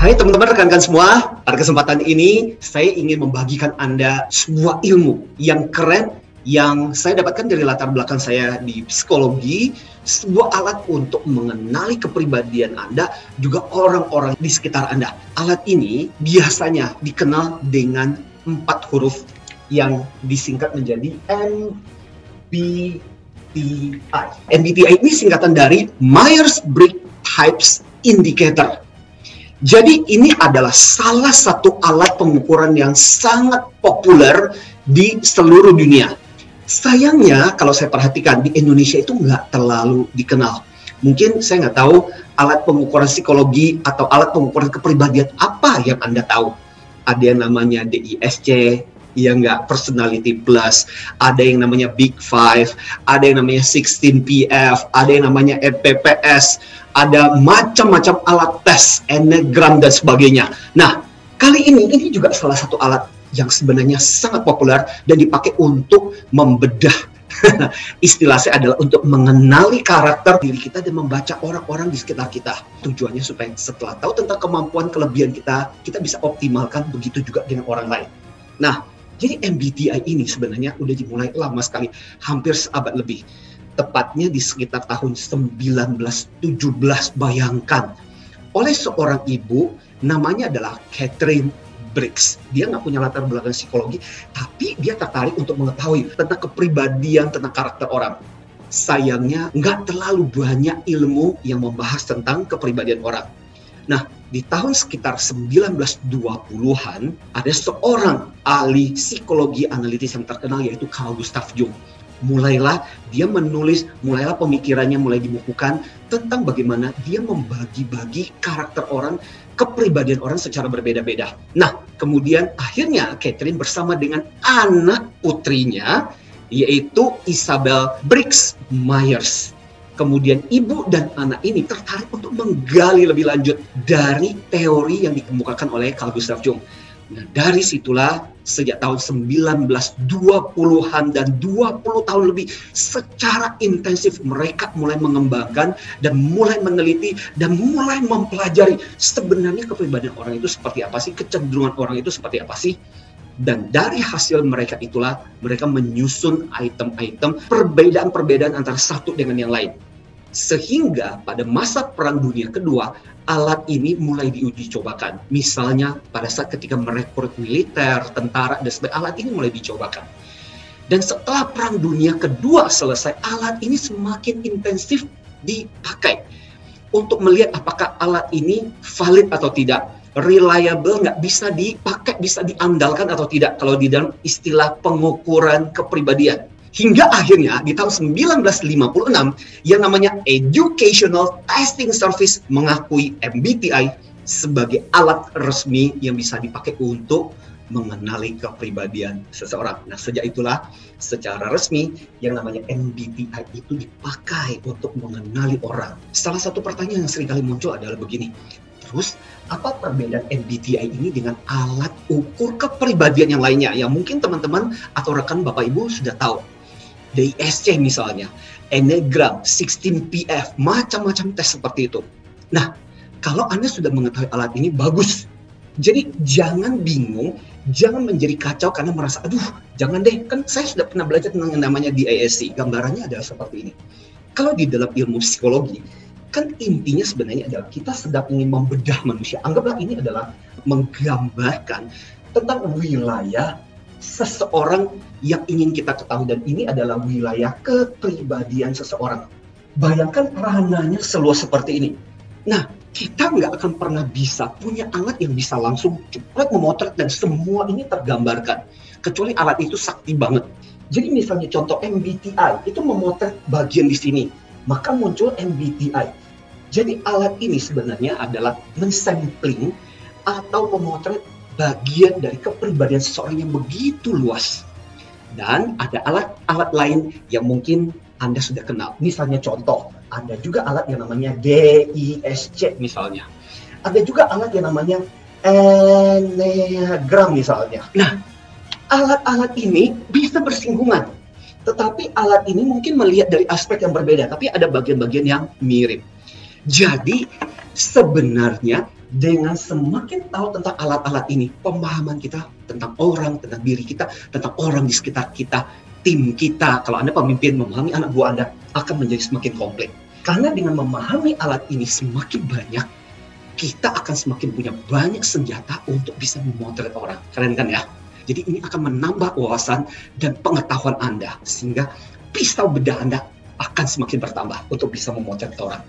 Hai teman-teman, rekan-rekan semua, pada kesempatan ini saya ingin membagikan Anda sebuah ilmu yang keren yang saya dapatkan dari latar belakang saya di psikologi, sebuah alat untuk mengenali kepribadian Anda, juga orang-orang di sekitar Anda. Alat ini biasanya dikenal dengan 4 huruf yang disingkat menjadi MBTI. MBTI ini singkatan dari Myers-Briggs Types Indicator. Jadi ini adalah salah satu alat pengukuran yang sangat populer di seluruh dunia. Sayangnya kalau saya perhatikan di Indonesia itu nggak terlalu dikenal. Mungkin saya nggak tahu alat pengukuran psikologi atau alat pengukuran kepribadian apa yang Anda tahu. Ada yang namanya DISC, ya nggak, Personality Plus, ada yang namanya Big Five, ada yang namanya 16PF, ada yang namanya EPPS, ada macam-macam alat tes, Enneagram dan sebagainya. Nah, kali ini juga salah satu alat yang sebenarnya sangat populer dan dipakai untuk membedah. Istilah saya adalah untuk mengenali karakter diri kita dan membaca orang-orang di sekitar kita. Tujuannya supaya setelah tahu tentang kemampuan kelebihan kita, kita bisa optimalkan, begitu juga dengan orang lain. Nah, jadi MBTI ini sebenarnya udah dimulai lama sekali, hampir seabad lebih. Tepatnya di sekitar tahun 1917, bayangkan, oleh seorang ibu namanya adalah Catherine Briggs. Dia nggak punya latar belakang psikologi, tapi dia tertarik untuk mengetahui tentang kepribadian, tentang karakter orang. Sayangnya nggak terlalu banyak ilmu yang membahas tentang kepribadian orang. Nah, di tahun sekitar 1920-an, ada seorang ahli psikologi analitis yang terkenal, yaitu Carl Gustav Jung. Mulailah dia menulis, mulailah pemikirannya mulai dibukukan tentang bagaimana dia membagi-bagi karakter orang, kepribadian orang secara berbeda-beda. Nah, kemudian akhirnya Catherine bersama dengan anak putrinya, yaitu Isabel Briggs Myers. Kemudian ibu dan anak ini tertarik untuk menggali lebih lanjut dari teori yang dikemukakan oleh Carl Gustav Jung. Nah, dari situlah sejak tahun 1920-an dan 20 tahun lebih secara intensif mereka mulai mengembangkan dan mulai meneliti dan mulai mempelajari sebenarnya kepribadian orang itu seperti apa sih, kecenderungan orang itu seperti apa sih. Dan dari hasil mereka itulah mereka menyusun item-item perbedaan-perbedaan antara satu dengan yang lain. Sehingga pada masa Perang Dunia Kedua, alat ini mulai diuji cobakan. Misalnya pada saat ketika merekrut militer, tentara, dan sebagainya, alat ini mulai dicobakan. Dan setelah Perang Dunia Kedua selesai, alat ini semakin intensif dipakai untuk melihat apakah alat ini valid atau tidak, reliable, nggak bisa dipakai, bisa diandalkan atau tidak, kalau di dalam istilah pengukuran kepribadian. Hingga akhirnya di tahun 1956 yang namanya Educational Testing Service mengakui MBTI sebagai alat resmi yang bisa dipakai untuk mengenali kepribadian seseorang. Nah, sejak itulah secara resmi yang namanya MBTI itu dipakai untuk mengenali orang. Salah satu pertanyaan yang seringkali muncul adalah begini, terus apa perbedaan MBTI ini dengan alat ukur kepribadian yang lainnya yang mungkin teman-teman atau rekan Bapak Ibu sudah tahu? DISC misalnya, Enneagram, 16PF, macam-macam tes seperti itu. Nah, kalau Anda sudah mengetahui alat ini, bagus. Jadi jangan bingung, jangan menjadi kacau karena merasa, aduh jangan deh, kan saya sudah pernah belajar tentang yang namanya DISC. Gambarannya adalah seperti ini. Kalau di dalam ilmu psikologi, kan intinya sebenarnya adalah kita sedang ingin membedah manusia. Anggaplah ini adalah menggambarkan tentang wilayah seseorang yang ingin kita ketahui, dan ini adalah wilayah kepribadian seseorang. Bayangkan ranahnya seluas seperti ini. Nah, kita nggak akan pernah bisa punya alat yang bisa langsung cepat memotret dan semua ini tergambarkan, kecuali alat itu sakti banget. Jadi misalnya contoh MBTI itu memotret bagian di sini, maka muncul MBTI. Jadi alat ini sebenarnya adalah mensampling atau memotret bagian dari kepribadian seseorang yang begitu luas. Dan ada alat-alat lain yang mungkin Anda sudah kenal. Misalnya contoh, ada juga alat yang namanya DISC misalnya. Ada juga alat yang namanya Enneagram misalnya. Nah, alat-alat ini bisa bersinggungan. Tetapi alat ini mungkin melihat dari aspek yang berbeda, tapi ada bagian-bagian yang mirip. Jadi sebenarnya Dengan semakin tahu tentang alat-alat ini, pemahaman kita tentang orang, tentang diri kita, tentang orang di sekitar kita, tim kita, kalau Anda pemimpin, memahami anak buah Anda, akan menjadi semakin komplit. Karena dengan memahami alat ini semakin banyak, kita akan semakin punya banyak senjata untuk bisa memotret orang. Keren kan ya? Jadi ini akan menambah wawasan dan pengetahuan Anda, sehingga pisau bedah Anda akan semakin bertambah untuk bisa memotret orang.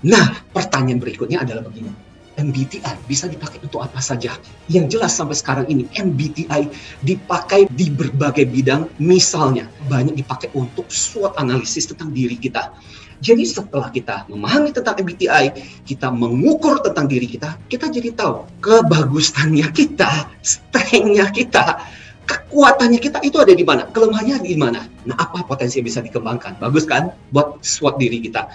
Nah, pertanyaan berikutnya adalah begini. MBTI bisa dipakai untuk apa saja? Yang jelas sampai sekarang ini MBTI dipakai di berbagai bidang. Misalnya banyak dipakai untuk SWOT analisis tentang diri kita. Jadi setelah kita memahami tentang MBTI, kita mengukur tentang diri kita, kita jadi tahu kebagusannya kita, strength-nya kita, kekuatannya kita itu ada di mana, kelemahannya di mana. Nah, apa potensi yang bisa dikembangkan? Bagus kan buat SWOT diri kita.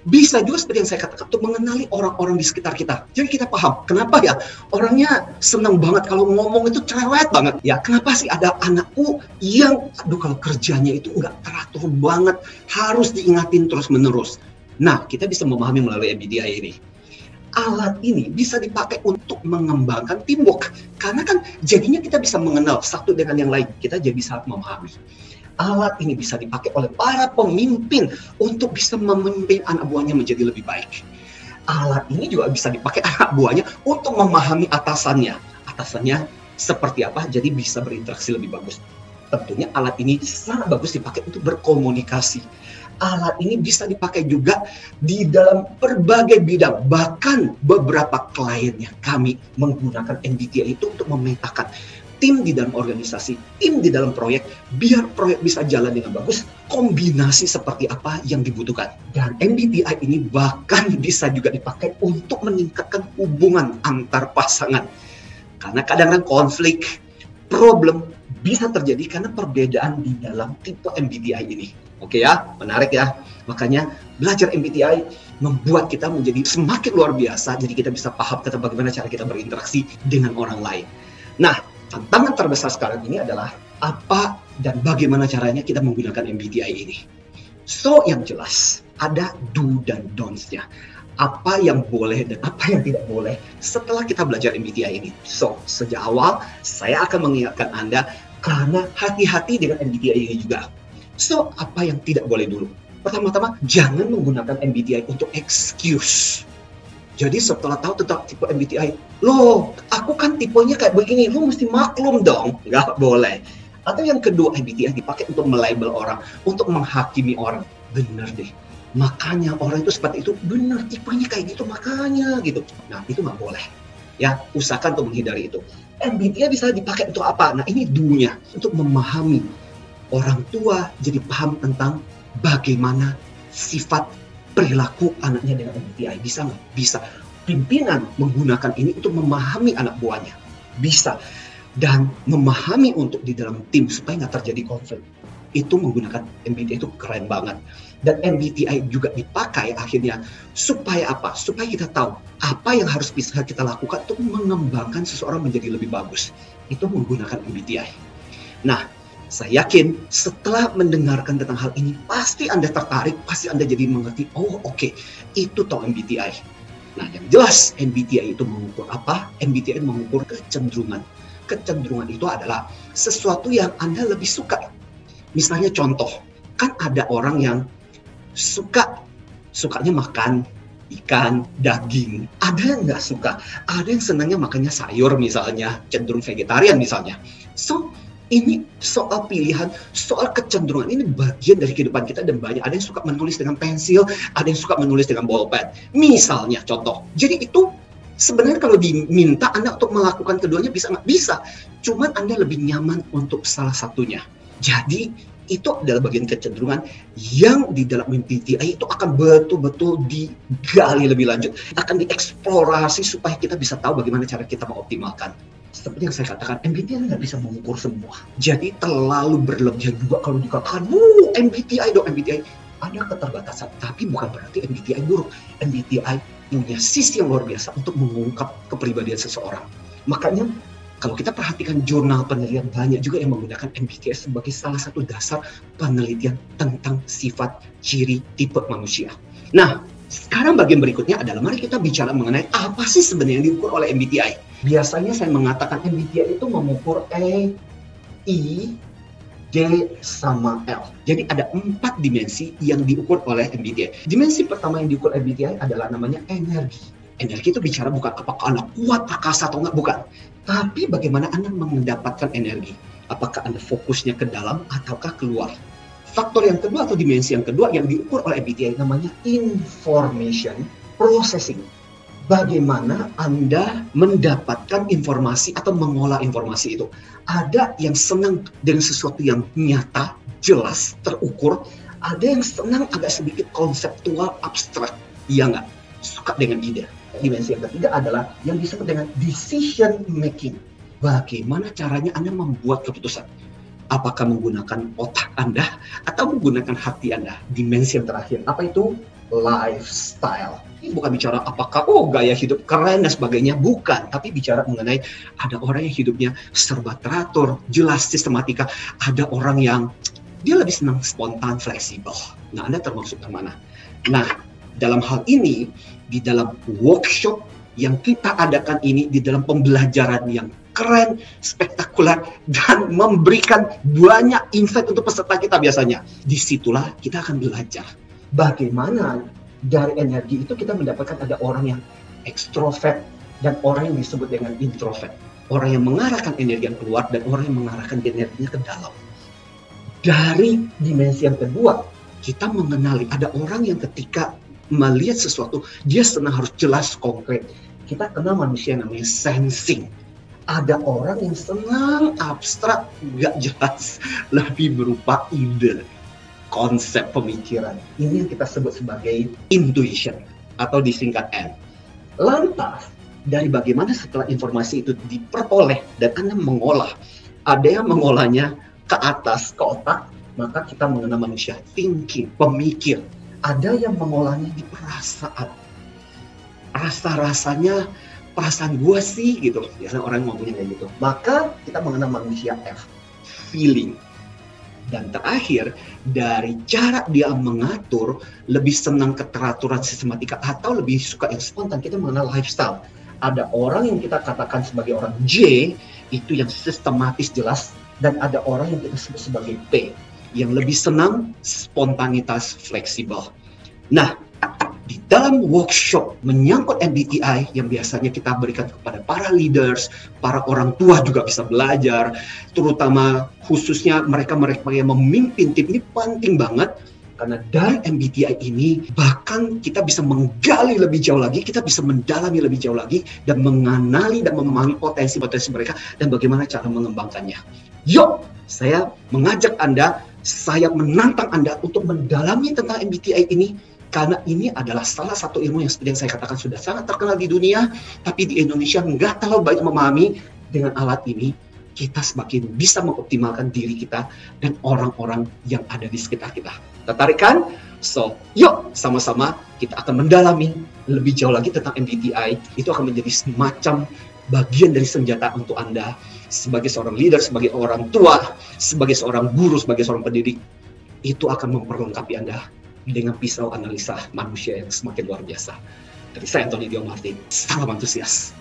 Bisa juga seperti yang saya katakan, untuk mengenali orang-orang di sekitar kita. Jadi kita paham, kenapa ya orangnya senang banget kalau ngomong itu cerewet banget. Ya, kenapa sih ada anakku yang, aduh kalau kerjanya itu nggak teratur banget, harus diingatin terus-menerus. Nah, kita bisa memahami melalui MBTI ini. Alat ini bisa dipakai untuk mengembangkan teamwork. Karena kan jadinya kita bisa mengenal satu dengan yang lain. Kita jadi bisa memahami. Alat ini bisa dipakai oleh para pemimpin untuk bisa memimpin anak buahnya menjadi lebih baik. Alat ini juga bisa dipakai anak buahnya untuk memahami atasannya. Atasannya seperti apa, jadi bisa berinteraksi lebih bagus. Tentunya alat ini sangat bagus dipakai untuk berkomunikasi. Alat ini bisa dipakai juga di dalam berbagai bidang. Bahkan beberapa kliennya kami menggunakan MBTI itu untuk memetakan tim di dalam organisasi, tim di dalam proyek, biar proyek bisa jalan dengan bagus, kombinasi seperti apa yang dibutuhkan. Dan MBTI ini bahkan bisa juga dipakai untuk meningkatkan hubungan antar pasangan. Karena kadang-kadang konflik, problem bisa terjadi karena perbedaan di dalam tipe MBTI ini. Oke ya, menarik ya. Makanya belajar MBTI membuat kita menjadi semakin luar biasa, jadi kita bisa paham tentang bagaimana cara kita berinteraksi dengan orang lain. Nah, tantangan terbesar sekarang ini adalah apa dan bagaimana caranya kita menggunakan MBTI ini. So, yang jelas ada do dan don'ts-nya. Apa yang boleh dan apa yang tidak boleh setelah kita belajar MBTI ini. So, sejak awal saya akan mengingatkan Anda karena hati-hati dengan MBTI ini juga. So, apa yang tidak boleh dulu? Pertama-tama, jangan menggunakan MBTI untuk excuse. Jadi setelah tahu tentang tipe MBTI, loh, aku kan tipenya kayak begini, lu mesti maklum dong. Nggak boleh. Atau yang kedua, MBTI dipakai untuk melabel orang, untuk menghakimi orang. Benar deh. Makanya orang itu seperti itu, benar tipenya kayak gitu, makanya gitu. Nah, itu nggak boleh. Ya, usahakan untuk menghindari itu. MBTI bisa dipakai untuk apa? Nah, ini do-nya. Untuk memahami orang tua, jadi paham tentang bagaimana sifat perilaku anaknya dengan MBTI. Bisa nggak? Bisa. Pimpinan menggunakan ini untuk memahami anak buahnya. Bisa. Dan memahami untuk di dalam tim supaya nggak terjadi konflik. Itu menggunakan MBTI itu keren banget. Dan MBTI juga dipakai akhirnya supaya apa? Supaya kita tahu apa yang harus bisa kita lakukan untuk mengembangkan seseorang menjadi lebih bagus. Itu menggunakan MBTI. Nah, saya yakin setelah mendengarkan tentang hal ini, pasti Anda tertarik, pasti Anda jadi mengerti, oh oke, itu toh MBTI. Nah, yang jelas MBTI itu mengukur apa? MBTI mengukur kecenderungan. Kecenderungan itu adalah sesuatu yang Anda lebih suka. Misalnya contoh, kan ada orang yang sukanya makan ikan, daging. Ada yang nggak suka, ada yang senangnya makannya sayur misalnya, cenderung vegetarian misalnya. So, ini soal pilihan, soal kecenderungan. Ini bagian dari kehidupan kita dan banyak. Ada yang suka menulis dengan pensil, ada yang suka menulis dengan bolpen. Misalnya contoh. Jadi itu sebenarnya kalau diminta Anda untuk melakukan keduanya bisa nggak? Bisa. Cuman Anda lebih nyaman untuk salah satunya. Jadi itu adalah bagian kecenderungan yang di dalam MBTI itu akan betul-betul digali lebih lanjut. Akan dieksplorasi supaya kita bisa tahu bagaimana cara kita mengoptimalkan. Seperti yang saya katakan, MBTI nggak bisa mengukur semua. Jadi terlalu berlebihan juga kalau dikatakan, MBTI dong, MBTI. Ada keterbatasan, tapi bukan berarti MBTI buruk. MBTI punya sisi yang luar biasa untuk mengungkap kepribadian seseorang. Makanya, kalau kita perhatikan jurnal penelitian, banyak juga yang menggunakan MBTI sebagai salah satu dasar penelitian tentang sifat, ciri, tipe manusia. Nah, Sekarang bagian berikutnya adalah mari kita bicara mengenai apa sih sebenarnya yang diukur oleh MBTI. Biasanya saya mengatakan MBTI itu mengukur E, I, G, sama L. Jadi ada 4 dimensi yang diukur oleh MBTI. Dimensi pertama yang diukur MBTI adalah namanya energi. Energi itu bicara bukan apakah Anda kuat, perkasa atau enggak, bukan. Tapi bagaimana Anda mendapatkan energi. Apakah Anda fokusnya ke dalam ataukah keluar. Faktor yang kedua atau dimensi yang kedua yang diukur oleh MBTI namanya information processing. Bagaimana Anda mendapatkan informasi atau mengolah informasi itu. Ada yang senang dengan sesuatu yang nyata, jelas, terukur. Ada yang senang agak sedikit konseptual, abstrak. Iya nggak? Suka dengan ide. Dimensi yang ketiga adalah yang disebut dengan decision making. Bagaimana caranya Anda membuat keputusan. Apakah menggunakan otak Anda atau menggunakan hati Anda? Dimensi yang terakhir, apa itu? Lifestyle. Ini bukan bicara apakah gaya hidup keren dan sebagainya, bukan. Tapi bicara mengenai ada orang yang hidupnya serba teratur, jelas, sistematika. Ada orang yang dia lebih senang spontan, fleksibel. Nah, Anda termasuk yang mana? Nah, dalam hal ini, di dalam workshop yang kita adakan ini, di dalam pembelajaran yang keren, spektakuler, dan memberikan banyak insight untuk peserta kita biasanya. Disitulah kita akan belajar bagaimana dari energi itu kita mendapatkan ada orang yang ekstrovert dan orang yang disebut dengan introvert. Orang yang mengarahkan energi yang keluar dan orang yang mengarahkan energinya ke dalam. Dari dimensi yang kedua, kita mengenali ada orang yang ketika melihat sesuatu, dia senang harus jelas, konkret. Kita kenal manusia yang namanya sensing. Ada orang yang senang abstrak, nggak jelas, lebih berupa ide, konsep pemikiran. Ini yang kita sebut sebagai intuition atau disingkat N. Lantas, dari bagaimana setelah informasi itu diperoleh dan Anda mengolah, ada yang mengolahnya ke atas, ke otak, maka kita mengenal manusia thinking, pemikir. Ada yang mengolahnya di perasaan. Rasa-rasanya, perasaan gue sih gitu. Biasanya orang ngomongnya kayak gitu. Maka kita mengenal manusia F, feeling. Dan terakhir, dari cara dia mengatur, lebih senang keteraturan sistematika atau lebih suka yang spontan, kita mengenal lifestyle. Ada orang yang kita katakan sebagai orang J, itu yang sistematis jelas. Dan ada orang yang kita sebut sebagai P, yang lebih senang spontanitas, fleksibel. Nah, di dalam workshop menyangkut MBTI yang biasanya kita berikan kepada para leaders, para orang tua juga bisa belajar, terutama khususnya mereka yang memimpin tim, ini penting banget. Karena dari MBTI ini bahkan kita bisa menggali lebih jauh lagi, kita bisa mendalami lebih jauh lagi dan mengenali dan memahami potensi-potensi mereka dan bagaimana cara mengembangkannya. Yuk, saya mengajak Anda, saya menantang Anda untuk mendalami tentang MBTI ini. Karena ini adalah salah satu ilmu yang seperti yang saya katakan sudah sangat terkenal di dunia, tapi di Indonesia nggak terlalu banyak memahami. Dengan alat ini, kita semakin bisa mengoptimalkan diri kita dan orang-orang yang ada di sekitar kita. Tertarik kan? So, yuk sama-sama kita akan mendalami lebih jauh lagi tentang MBTI. Itu akan menjadi semacam bagian dari senjata untuk Anda sebagai seorang leader, sebagai orang tua, sebagai seorang guru, sebagai seorang pendidik. Itu akan memperlengkapi Anda dengan pisau analisa manusia yang semakin luar biasa. Dari saya, Anthony Dio Martin. Salam antusias.